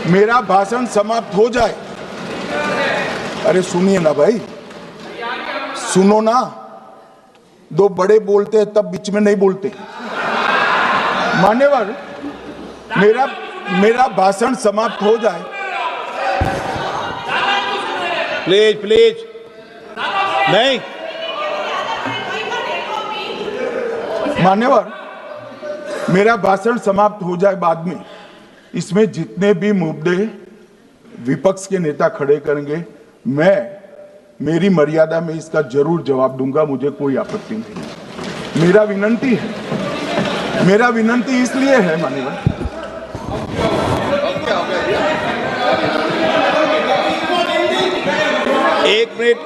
मेरा भाषण समाप्त हो जाए। अरे सुनिए ना भाई, सुनो ना। दो बड़े बोलते हैं तब बीच में नहीं बोलते। मान्यवर, मेरा भाषण समाप्त हो जाए। प्लीज प्लीज नहीं। मान्यवर, मेरा भाषण समाप्त हो जाए बाद में। इसमें जितने भी मुद्दे विपक्ष के नेता खड़े करेंगे, मेरी मर्यादा में इसका जरूर जवाब दूंगा। मुझे कोई आपत्ति नहीं है। मेरा विनंती इसलिए है मान्यवर, एक मिनट,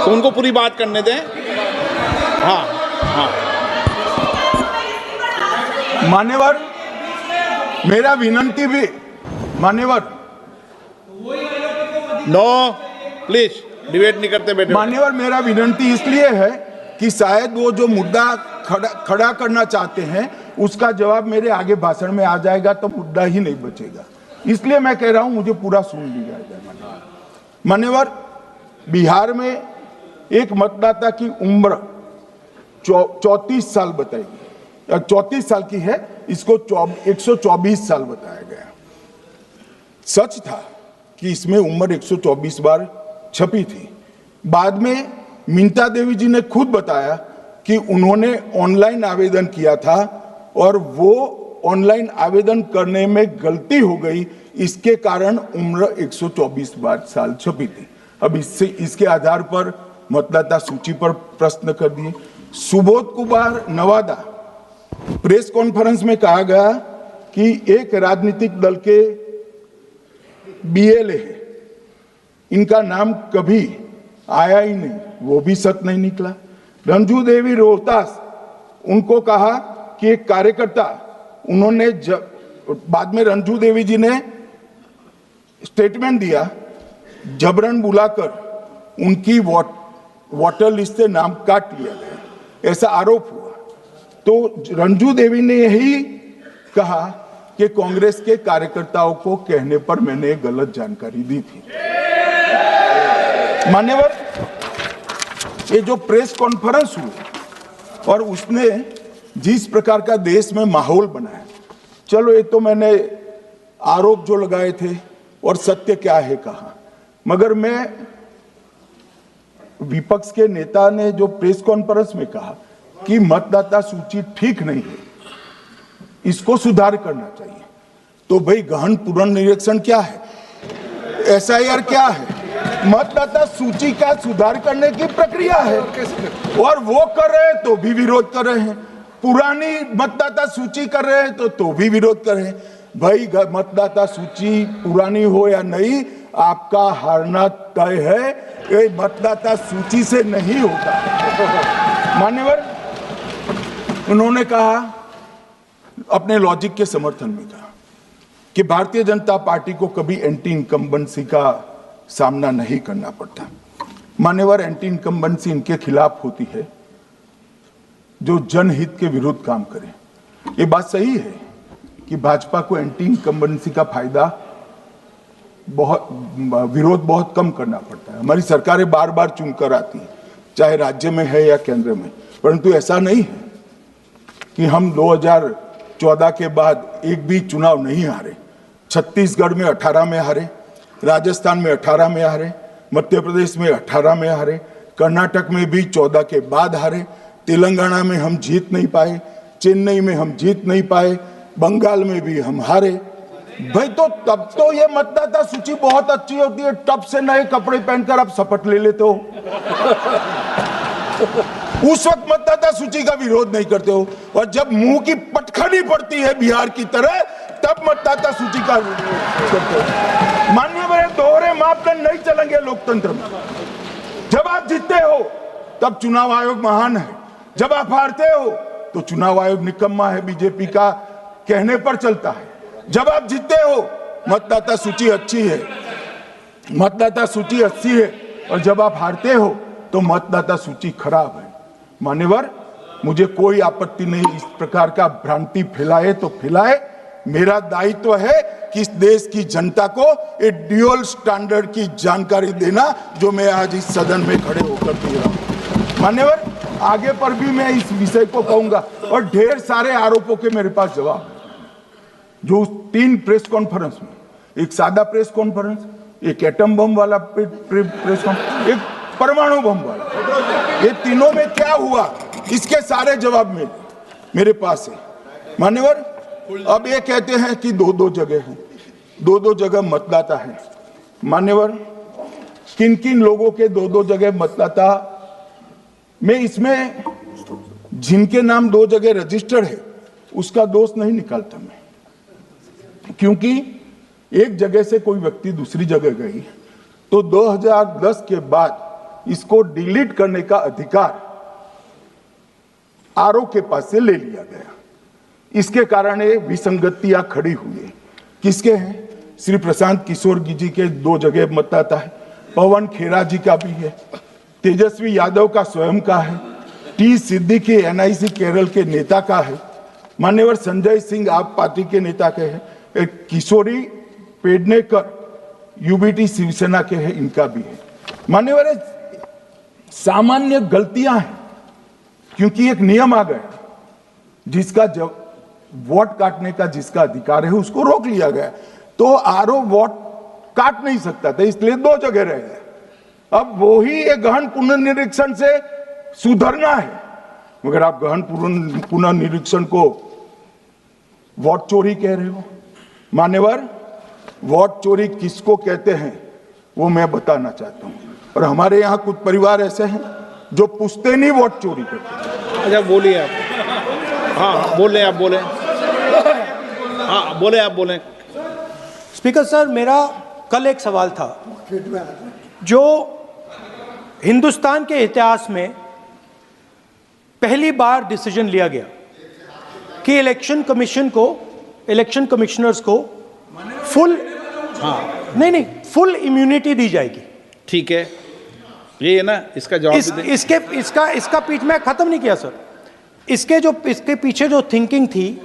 उनको पूरी बात करने दें। हाँ हाँ मान्यवर, मेरा विनंती भी मान्यवर, नो प्लीज डिबेट नहीं करते बेटे। मान्यवर, मेरा विनंती इसलिए है कि शायद वो जो मुद्दा खड़ा करना चाहते हैं उसका जवाब मेरे आगे भाषण में आ जाएगा तो मुद्दा ही नहीं बचेगा। इसलिए मैं कह रहा हूं मुझे पूरा सुन लिया जाए। मान्यवर, बिहार में एक मतदाता की उम्र 34 साल बताई गई, 34 साल की है, इसको 124 साल बताया गया। सच था कि इसमें उम्र 124 बार छपी थी। बाद में मिंता देवी जी ने खुद बताया कि उन्होंने ऑनलाइन आवेदन किया था और वो ऑनलाइन आवेदन करने में गलती हो गई, इसके कारण उम्र 124 बार साल छपी थी। अब इसके आधार पर मतदाता सूची पर प्रश्न कर दिए। सुबोध कुमार नवादा, प्रेस कॉन्फ्रेंस में कहा गया कि एक राजनीतिक दल के बीएलए है, इनका नाम कभी आया ही नहीं, वो भी सच नहीं निकला। रंजू देवी रोहतास, उनको कहा कि एक कार्यकर्ता, उन्होंने बाद में रंजू देवी जी ने स्टेटमेंट दिया, जबरन बुलाकर उनकी वोटर लिस्ट से नाम काट लिया गया, ऐसा आरोप हुआ। तो रंजू देवी ने यही कहा कि कांग्रेस के कार्यकर्ताओं को कहने पर मैंने गलत जानकारी दी थी। मान्यवर, ये जो प्रेस कॉन्फ्रेंस हुई और उसने जिस प्रकार का देश में माहौल बनाया, चलो ये तो मैंने आरोप जो लगाए थे और सत्य क्या है कहा, मगर मैं विपक्ष के नेता ने जो प्रेस कॉन्फ्रेंस में कहा कि मतदाता सूची ठीक नहीं है, इसको सुधार करना चाहिए, तो भाई गहन पुनर्निरीक्षण क्या है, एसआईआर क्या है, मतदाता सूची का सुधार करने की प्रक्रिया है, और वो कर रहे हैं तो भी विरोध कर रहे हैं। पुरानी मतदाता सूची कर रहे हैं तो भी विरोध कर रहे हैं। भाई मतदाता सूची पुरानी हो या नहीं, आपका हारना तय है, ये मतदाता सूची से नहीं होगा। मान्यवर, उन्होंने कहा, अपने लॉजिक के समर्थन में कहा कि भारतीय जनता पार्टी को कभी एंटी इनकम्बेंसी का सामना नहीं करना पड़ता। मान्यवर, एंटी इनकम्बेंसी इनके खिलाफ होती है जो जनहित के विरुद्ध काम करे। ये बात सही है कि भाजपा को एंटी इनकम्बेंसी का फायदा विरोध बहुत कम करना पड़ता है। हमारी सरकारें बार बार चुनकर आती हैं, चाहे राज्य में है या केंद्र में, परंतु ऐसा नहीं है कि हम 2014 के बाद एक भी चुनाव नहीं हारे। छत्तीसगढ़ में 18 में हारे, राजस्थान में 18 में हारे, मध्य प्रदेश में 18 में हारे, कर्नाटक में भी 14 के बाद हारे, तेलंगाना में हम जीत नहीं पाए, चेन्नई में हम जीत नहीं पाए, बंगाल में भी हम हारे। भाई तो तब तो ये मतदाता सूची बहुत अच्छी होती है, टब से नए कपड़े पहनकर आप शपथ ले लेते हो। उस वक्त मतदाता सूची का विरोध नहीं करते हो, और जब मुंह की पटखनी पड़ती है बिहार की तरह, तब मतदाता सूची का विरोध करते हो। माननीय मेरे दोहरे मापदंड नहीं चलेंगे लोकतंत्र में। जब आप जीतते हो तब चुनाव आयोग महान है, जब आप हारते हो तो चुनाव आयोग निकम्मा है, बीजेपी का कहने पर चलता है। जब आप जीतते हो मतदाता सूची अच्छी है, मतदाता सूची अच्छी है, और जब आप हारते हो तो मतदाता सूची खराब है। मान्यवर, मुझे कोई आपत्ति नहीं, इस प्रकार का भ्रांति फैलाए तो फैलाए, मेरा दायित्व है कि इस देश की जनता को एक ड्यूअल स्टैंडर्ड की जानकारी देना, जो मैं आज इस सदन में खड़े होकर दे रहा हूं। मान्यवर, आगे पर भी मैं इस विषय को कहूंगा और ढेर सारे आरोपों के मेरे पास जवाब है। जो 3 प्रेस कॉन्फ्रेंस में, एक सादा प्रेस कॉन्फ्रेंस, एक एटम बम वाला प्रेस कॉन्फ्रेंस, एक परमाणु बम वाला, ये तीनों में क्या हुआ, इसके सारे जवाब मेरे पास है। मान्यवर, अब ये कहते हैं कि 2-2 जगह हैं, 2-2 जगह मतदाता है। मान्यवर, किन किन लोगों के 2-2 जगह मतदाता, मैं इसमें जिनके नाम 2 जगह रजिस्टर्ड है उसका दोष नहीं निकालता मैं, क्योंकि एक जगह से कोई व्यक्ति दूसरी जगह गई तो 2010 के बाद इसको डिलीट करने का अधिकार आरओ के पास से ले लिया गया। इसके कारण ये विसंगतियां खड़ी हुई है। किसके हैं? श्री प्रशांत किशोर जी के 2 जगह मतदाता है, पवन खेरा जी का भी है, तेजस्वी यादव का स्वयं का है, टी सिद्दीकी एनआईसी केरल के नेता का है, मान्यवर संजय सिंह आप पार्टी के नेता के हैं, एक किशोरी पेडनेकर यूबीटी शिवसेना के हैं, इनका भी है। मान्यवर, सामान्य गलतियां हैं, क्योंकि एक नियम आ गया, जिसका वोट काटने का जिसका अधिकार है उसको रोक लिया गया, तो आरओ वोट काट नहीं सकता था, इसलिए 2 जगह रह गए। अब वो ही एक गहन पुनर्निरीक्षण से सुधरना है, मगर आप गहन पुनर्निरीक्षण को वोट चोरी कह रहे हो। मान्यवर, वोट चोरी किसको कहते हैं वो मैं बताना चाहता हूं, और हमारे यहां कुछ परिवार ऐसे हैं जो पुश्ते नहीं वोट चोरी करते। अच्छा, बोलिए आप। हाँ, बोले आप, बोले। हाँ, बोले आप, बोले। स्पीकर सर, मेरा कल एक सवाल था, जो हिंदुस्तान के इतिहास में पहली बार डिसीजन लिया गया कि इलेक्शन कमिश्नर्स को फुल, हाँ नहीं, फुल इम्यूनिटी दी जाएगी। ठीक है, ये है ना, इसका जवाब इसका पीछ मैं खत्म नहीं किया सर। इसके पीछे जो थिंकिंग थी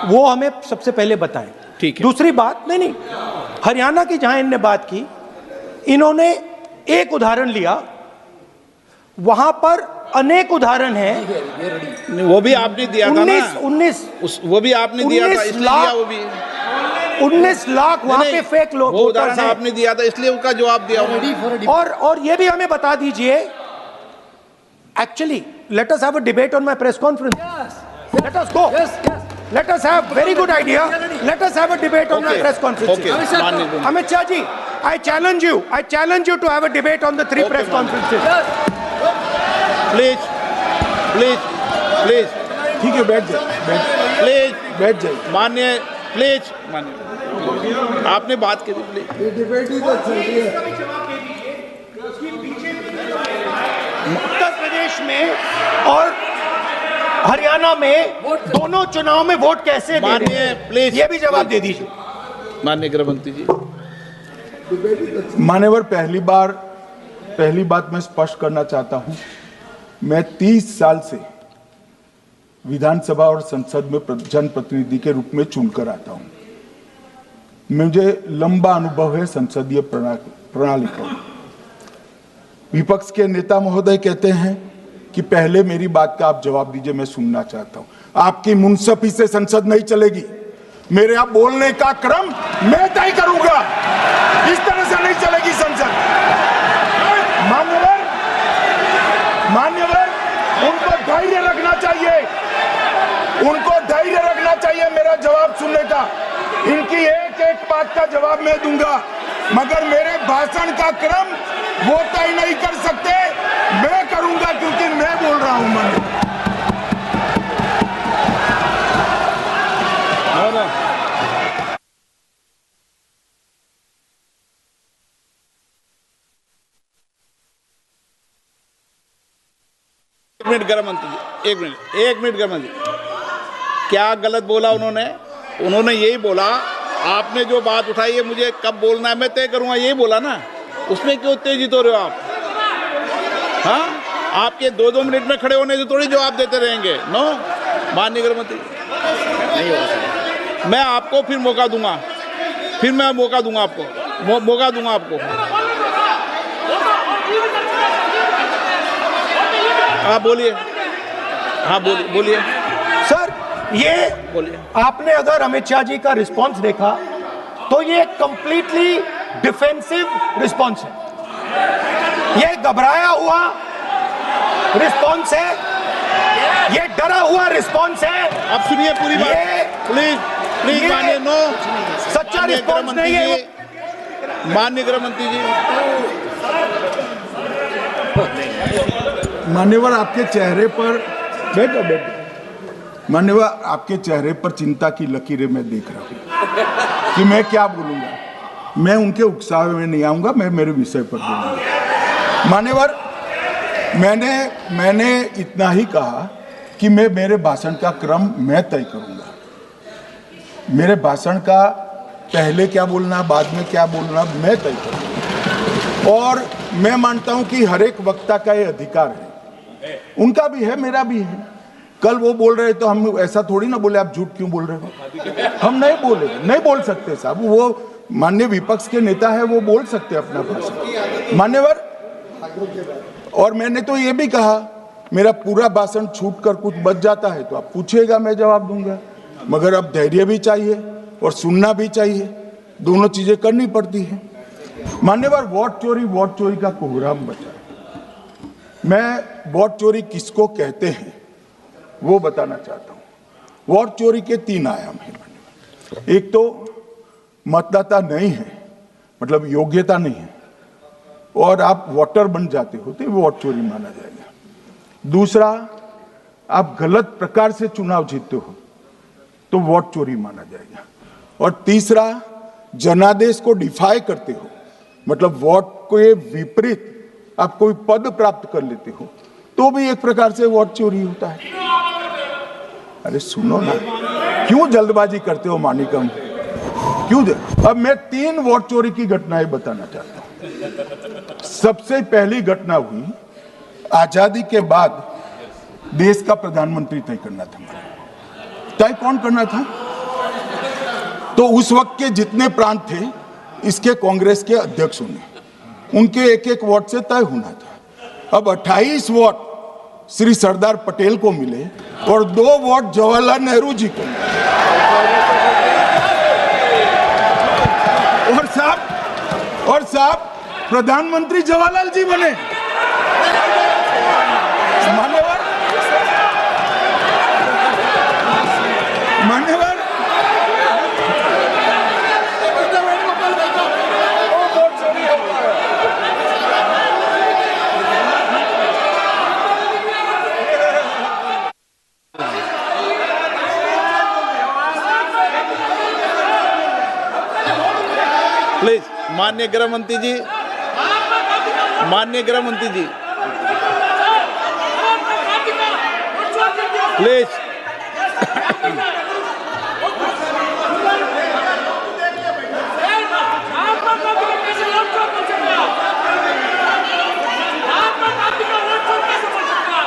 वो हमें सबसे पहले बताएं। ठीक है। दूसरी बात, नहीं, हरियाणा की जहां इन्होंने बात की, इन्होंने एक उदाहरण लिया, वहां पर अनेक उदाहरण हैं। वो भी आपने दिया था ना, 19 वो भी आपने दिया था, इसलिए दिया वो भी। 19 लाख वहां पे फेक लोग, वो उदाहरण आपने दिया था, इसलिए उसका जवाब दिया। और ये भी हमें बता दीजिए, actually let us have a debate on my press conference. Let us go. Let us have very good idea. Let us have a debate on my press conference. Amit Shah ji, I challenge you to have a debate on the 3 press conferences. Please. ठीक है, बैठ जाइए। माननीय, please माननीय, आपने बात की थी, प्लीज। डिबेट ही तो चल रही है। उत्तर प्रदेश में और हरियाणा में दोनों चुनाव में वोट कैसे दे रहे हैं? प्लीज, ये भी जवाब दे दीजिए। माननीय गृह मंत्री जी। मान्यवर, पहली बात मैं स्पष्ट करना चाहता हूं, मैं 30 साल से विधानसभा और संसद में जनप्रतिनिधि के रूप में चुनकर आता हूं। मुझे लंबा अनुभव है संसदीय प्रणाली का। विपक्ष के नेता महोदय कहते हैं कि पहले मेरी बात का आप जवाब दीजिए, मैं सुनना चाहता हूं। आपकी मुनसफी से संसद नहीं चलेगी, मेरे आप बोलने का क्रम मैं तय करूंगा, इस तरह से नहीं चलेगी संसद। मान्यवर, उनको धैर्य रखना चाहिए, मेरा जवाब सुनने का। इनकी एक बात का जवाब मैं दूंगा, मगर मेरे भाषण का क्रम वो तय नहीं कर सकते, मैं करूंगा, क्योंकि मैं बोल रहा हूं। एक मिनट गृह मंत्री जी, एक मिनट गृह मंत्री, क्या गलत बोला उन्होंने यही बोला, आपने जो बात उठाई है मुझे कब बोलना है मैं तय करूंगा, यही बोला ना, उसमें क्यों उत्तेजित हो रहे हो आप? हाँ, आपके 2-2 मिनट में खड़े होने से थोड़ी जवाब देते रहेंगे। नो, माननीय गृह मंत्री, नहीं हो सकता। मैं आपको फिर मौका दूंगा, फिर मैं मौका दूंगा आपको, मौका दूंगा आपको। हाँ बोलिए, हाँ बोलिए सर, ये बोलिए। आपने अगर अमित शाह जी का रिस्पॉन्स देखा तो ये कंप्लीटली डिफेंसिव रिस्पॉन्स है, ये घबराया हुआ रिस्पॉन्स है, ये डरा हुआ रिस्पॉन्स है। अब सुनिए पूरी बात, प्लीज प्लीज मानिए। नो, सच्चा रिस्पॉन्स नहीं है। माननीय गृह मंत्री जी, मान्यवर आपके चेहरे पर बैठो मान्यवर आपके चेहरे पर चिंता की लकीरें मैं देख रहा हूं कि मैं क्या बोलूंगा। मैं उनके उकसावे में नहीं आऊंगा, मैं मेरे विषय पर बोलूंगा। मान्यवर, मैंने इतना ही कहा कि मैं मेरे भाषण का क्रम मैं तय करूंगा। मेरे भाषण का पहले क्या बोलना, बाद में क्या बोलना, मैं तय करूंगा। और मैं मानता हूं कि हर एक वक्ता का ये अधिकार है, उनका भी है, मेरा भी है। कल वो बोल रहे तो हम ऐसा थोड़ी ना बोले आप झूठ क्यों बोल रहे हो, हम नहीं बोले, नहीं बोल सकते साहब। वो माननीय विपक्ष के नेता है, वो बोल सकते अपना भाषण मान्यवर। और मैंने तो ये भी कहा, मेरा पूरा भाषण छूट कर कुछ बच जाता है तो आप पूछिएगा, मैं जवाब दूंगा। मगर अब धैर्य भी चाहिए और सुनना भी चाहिए, दोनों चीजें करनी पड़ती है। मान्यवर, वोट चोरी का कोहराम बचा। मैं वोट चोरी किसको कहते हैं वो बताना चाहता हूं। वोट चोरी के 3 आयाम हैं मान्यवर। एक तो मतदाता नहीं है, मतलब योग्यता नहीं है, और आप वोटर बन जाते हो तो वोट चोरी माना जाएगा। दूसरा, आप गलत प्रकार से चुनाव जीतते हो तो वोट चोरी माना जाएगा। और तीसरा, जनादेश को डिफाई करते हो, मतलब वोट के विपरीत आप कोई पद प्राप्त कर लेते हो तो भी एक प्रकार से वोट चोरी होता है। अरे सुनो ना, क्यों जल्दबाजी करते हो मानिकम, क्यों? अब मैं 3 वोट चोरी की घटनाएं बताना चाहता हूं। सबसे पहली घटना हुई, आजादी के बाद देश का प्रधानमंत्री तय करना था। तय कौन करना था? तो उस वक्त के जितने प्रांत थे, इसके कांग्रेस के अध्यक्षों ने, उनके एक वोट से तय होना था। अब 28 वोट श्री सरदार पटेल को मिले और 2 वोट जवाहरलाल नेहरू जी को मिले। और साहब प्रधानमंत्री जवाहरलाल जी बने। मान्यवर, प्लीज माननीय गृह मंत्री जी, माननीय गृह मंत्री जी, प्लीज।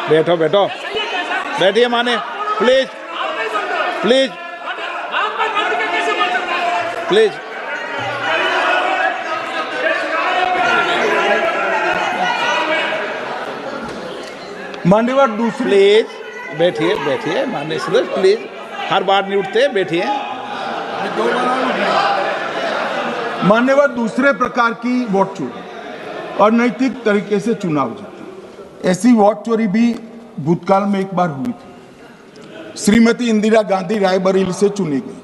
बैठो बैठो, बैठिए माने, प्लीज प्लीज प्लीज। मान्यवर, दूसरी, प्लीज बैठिए बैठिए माननीय सदस्य, प्लीज, हर बार नहीं उठते, बैठिए। मान्यवर, दूसरे प्रकार की वोट चोरी और नैतिक तरीके से चुनाव जीतना, ऐसी वोट चोरी भी भूतकाल में एक बार हुई थी। श्रीमती इंदिरा गांधी रायबरेली से चुनी गई।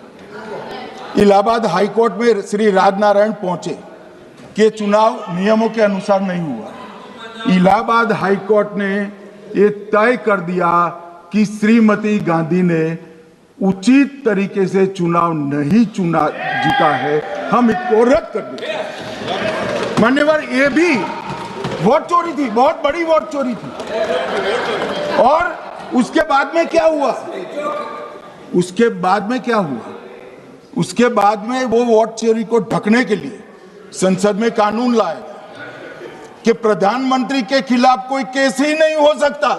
इलाहाबाद हाईकोर्ट में श्री राजनारायण पहुंचे कि चुनाव नियमों के अनुसार नहीं हुआ। इलाहाबाद हाईकोर्ट ने ये तय कर दिया कि श्रीमती गांधी ने उचित तरीके से चुनाव नहीं जीता है, हम इसको रद्द कर देते हैं। मान्यवर, ये भी वोट चोरी थी, बहुत बड़ी वोट चोरी थी। और उसके बाद में क्या हुआ? उसके बाद में वो वोट चोरी को ढकने के लिए संसद में कानून लाया कि प्रधानमंत्री के खिलाफ कोई केस ही नहीं हो सकता।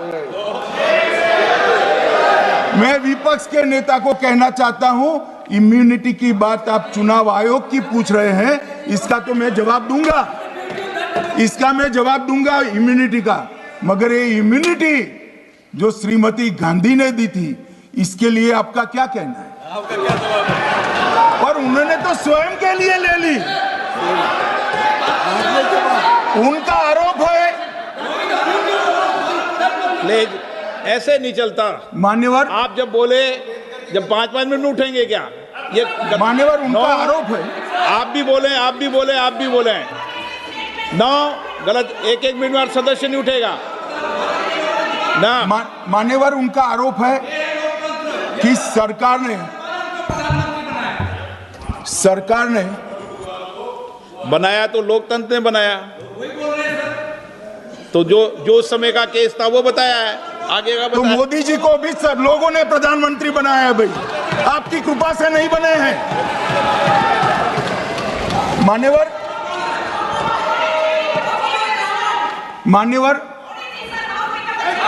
मैं विपक्ष के नेता को कहना चाहता हूं इम्यूनिटी की बात आप चुनाव आयोग की पूछ रहे हैं, इसका तो मैं जवाब दूंगा, इसका मैं जवाब दूंगा इम्यूनिटी का। मगर ये इम्यूनिटी जो श्रीमती गांधी ने दी थी, इसके लिए आपका क्या कहना है? आपका क्या जवाब है? और उन्होंने तो स्वयं के लिए ले ली, उनका आरोप है। प्लीज, ऐसे नहीं चलता। मान्यवर, आप जब बोले, जब 5-5 मिनट में उठेंगे क्या? ये मान्यवर, उनका आरोप है। आप भी बोले, आप भी बोले, आप भी बोले। नो, गलत। 1-1 मिनट में सदस्य नहीं उठेगा ना। मान्यवर, उनका आरोप है कि सरकार ने बनाया तो लोकतंत्र ने बनाया, तो जो समय का केस था वो बताया है, आगे का तो बताया। मोदी जी को भी सब लोगों ने प्रधानमंत्री बनाया है भाई, आपकी कृपा से नहीं बने हैं। मान्यवर,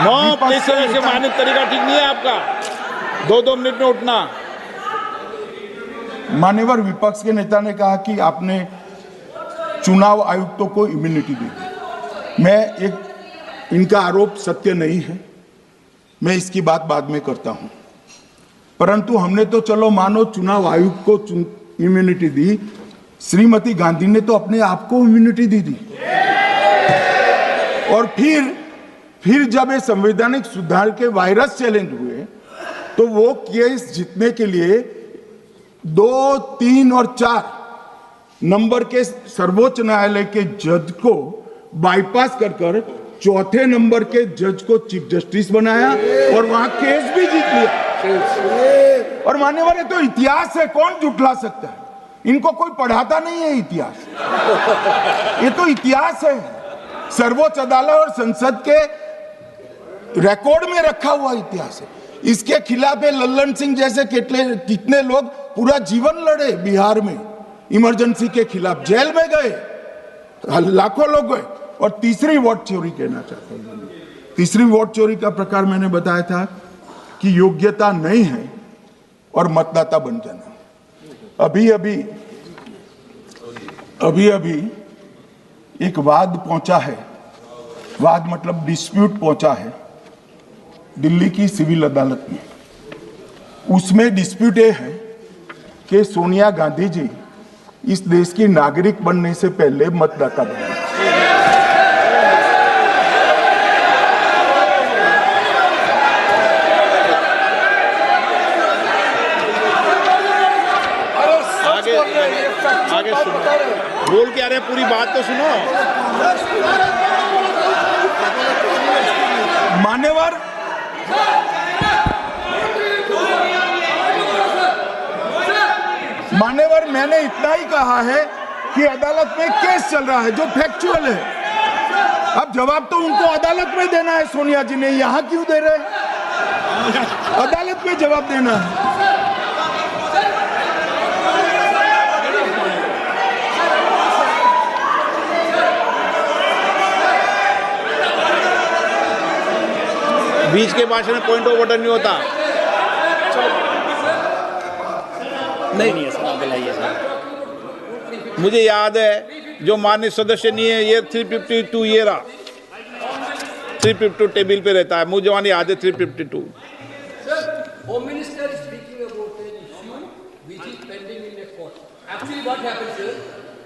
नो प्लीज, से माननीय तरीका ठीक नहीं है आपका, 2-2 मिनट में उठना। मान्यवर, विपक्ष के नेता ने कहा कि आपने चुनाव आयुक्तों को इम्यूनिटी दी। इनका आरोप सत्य नहीं है, मैं इसकी बात बाद में करता हूं। परंतु हमने तो चलो मानो चुनाव आयुक्त को इम्यूनिटी दी, श्रीमती गांधी ने तो अपने आप को इम्यूनिटी दी। और फिर जब ये संवैधानिक सुधार के वायरस चैलेंज हुए, तो वो केस जीतने के लिए 2, 3 और 4 नंबर के सर्वोच्च न्यायालय के जज को बाईपास कर चौथे नंबर के जज को चीफ जस्टिस बनाया और वहां केस भी जीत लिया। और मान्यवर, ये तो इतिहास है, कौन झुठला सकता है? इनको कोई पढ़ाता नहीं है इतिहास, ये तो इतिहास है, सर्वोच्च अदालत और संसद के रिकॉर्ड में रखा हुआ इतिहास है। इसके खिलाफ लल्लन सिंह जैसे कितने लोग पूरा जीवन लड़े बिहार में, इमरजेंसी के खिलाफ जेल में गए, लाखों लोग गए। और तीसरी वोट चोरी कहना चाहता हूं, तीसरी वोट चोरी का प्रकार मैंने बताया था कि योग्यता नहीं है और मतदाता बन जाना। अभी एक वाद पहुंचा है, वाद मतलब डिस्प्यूट पहुंचा है दिल्ली की सिविल अदालत में। उसमें डिस्प्यूट ये है कि सोनिया गांधी जी इस देश की नागरिक बनने से पहले मतदाता बने। आगे सुनो, बोल क्या रहे, पूरी बात तो सुनो। मान्यवर, मैंने इतना ही कहा है कि अदालत में केस चल रहा है जो फैक्चुअल है। अब जवाब तो उनको अदालत में देना है, सोनिया जी ने यहां क्यों दे रहे हैं? अदालत में जवाब देना है। बीच के भाषण में पॉइंट ऑफ ऑर्डर नहीं होता। नहीं है सर, मुझे याद है जो माननीय सदस्य नहीं है, ये 352 ये रहा, 352 टेबल पे रहता है, मुझे वहां याद है 352। Home Minister is speaking about an issue which is pending in a court. Actually, what happens is,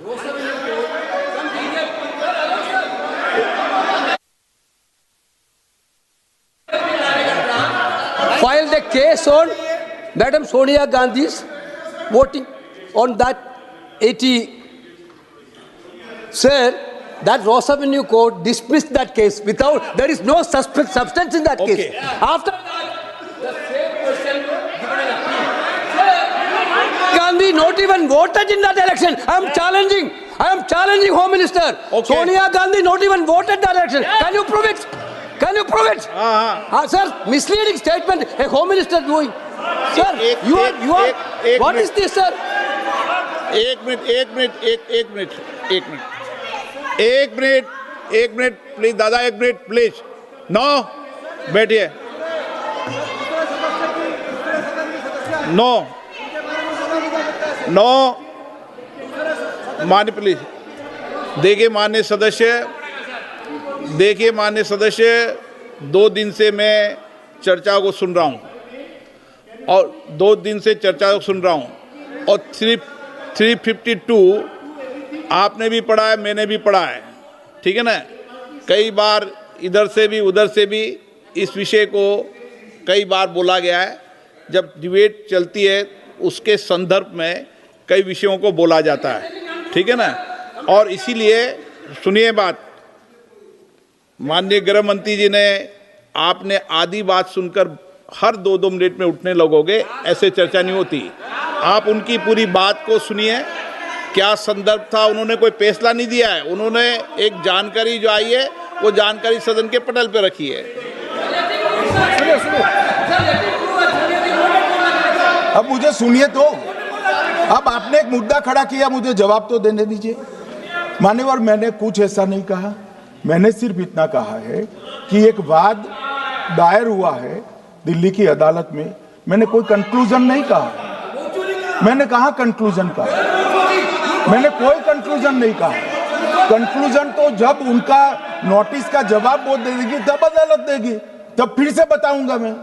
Rosaveni court, some senior filed a case on Madam Sonia Gandhi's voting on that 80. Sir, that Rosaveni court dismissed that case without, there is no substance in that case. After that, the same person given an appeal. Gandhi not even voted in that election. I am challenging Home Minister. Okay. Sonia Gandhi not even voted that election. Can you prove it? Can you prove it? Sir, misleading statement a Home Minister doing. Sir, you are. What is this, sir? एक minute please दादा, 1 minute please. No, बैठिए। No, no मान्य please देखिए मान्य सदस्य 2 दिन से मैं चर्चा को सुन रहा हूँ और 2 दिन से चर्चा को सुन रहा हूँ और 352 आपने भी पढ़ा है, मैंने भी पढ़ा है, ठीक है ना। कई बार इधर से भी उधर से भी इस विषय को कई बार बोला गया है। जब डिबेट चलती है उसके संदर्भ में कई विषयों को बोला जाता है, ठीक है ना। और इसीलिए सुनिए बात, माननीय गृह मंत्री जी ने, आपने आधी बात सुनकर हर 2-2 मिनट में उठने लगोगे, ऐसे चर्चा नहीं होती। आप उनकी पूरी बात को सुनिए, क्या संदर्भ था, उन्होंने कोई फैसला नहीं दिया है, उन्होंने एक जानकारी जो आई है वो जानकारी सदन के पटल पे रखी है। अब मुझे सुनिए तो, अब आपने एक मुद्दा खड़ा किया, मुझे जवाब तो देने दीजिए। मान्यवर, मैंने कुछ ऐसा नहीं कहा, मैंने सिर्फ इतना कहा है कि एक वाद दायर हुआ है दिल्ली की अदालत में, मैंने कोई कंक्लूजन नहीं कहा, मैंने कहा कंक्लूजन कहा, मैंने कोई कंक्लूजन नहीं कहा। कंक्लूजन तो जब उनका नोटिस का जवाब वो दे देगी तब अदालत देगी, तब फिर से बताऊंगा मैं।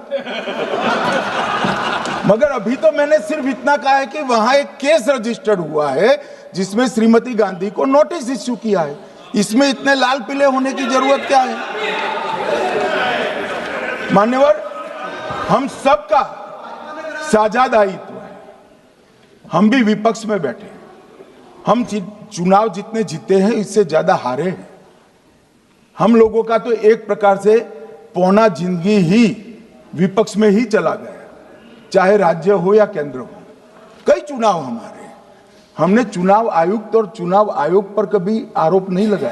मगर अभी तो मैंने सिर्फ इतना कहा है कि वहां एक केस रजिस्टर्ड हुआ है जिसमें श्रीमती गांधी को नोटिस इश्यू किया है। इसमें इतने लाल पीले होने की जरूरत क्या है? मान्यवर, हम सबका साझा दायित्व है, हम भी विपक्ष में बैठे, हम चुनाव जितने जीते हैं इससे ज्यादा हारे हैं। हम लोगों का तो एक प्रकार से पौना जिंदगी ही विपक्ष में ही चला गया, चाहे राज्य हो या केंद्र हो। कई चुनाव हमारे, हमने चुनाव आयुक्त और चुनाव आयोग पर कभी आरोप नहीं लगाया।